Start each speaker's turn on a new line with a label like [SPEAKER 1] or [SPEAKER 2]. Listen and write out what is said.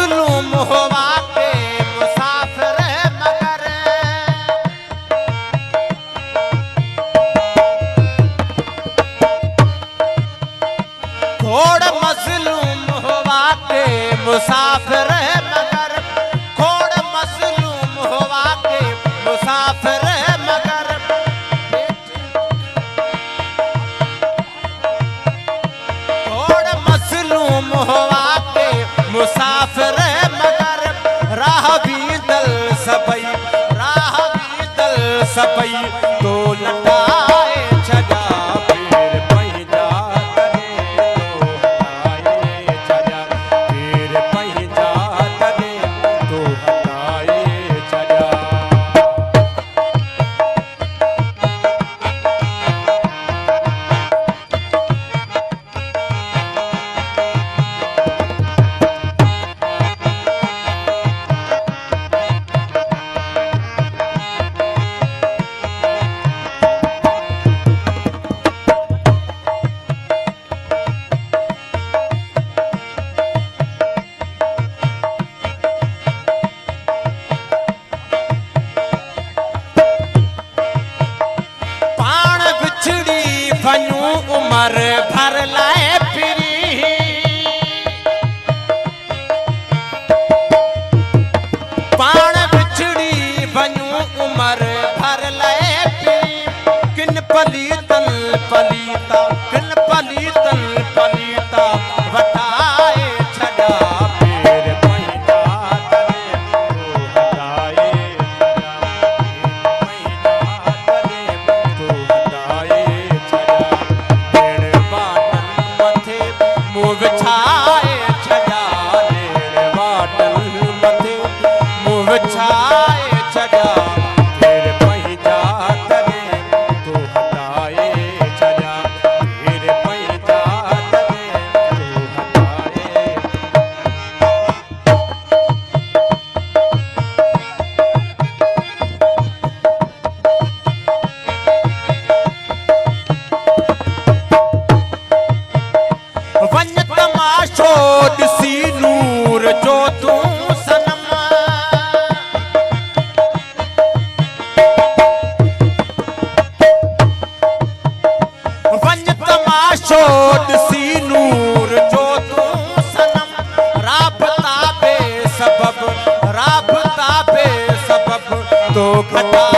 [SPEAKER 1] मसलूम हुआ के मुसाफिर मगर घोड़ मसलूम हुआ के मुसाफिर मगर घोड़ मसलूम हुआ के मुसाफिर मगर घोड़ मसलूम हुआ के मुसाफिर मगर राह भी दल सबई तो लटाए छजा फिर पहिजा करे तो हटाए छजा फिर पहिजा करे तो हटाए छजा। वञूं उमर भर लाए फिरी पाण बिछड़ी वञूं उमर भर लाए फिरी किन पलीतल पलीता किन पलीतल पलीता वटाए छॾा फिर पहिजा करे तो हटाए मुँह विछाए छॾा ॾेड़ वाटल मथे मुँह विछाए छॾा फिर पहिजा करे तो हटाए छॾा फिर पहिजा करे तो हटाए। वञ तमाशो ॾिसी नूर जो तूं सनम वञ तमाशो ॾिसी नूर जो तूं सनम राबता बे सबब तो घटा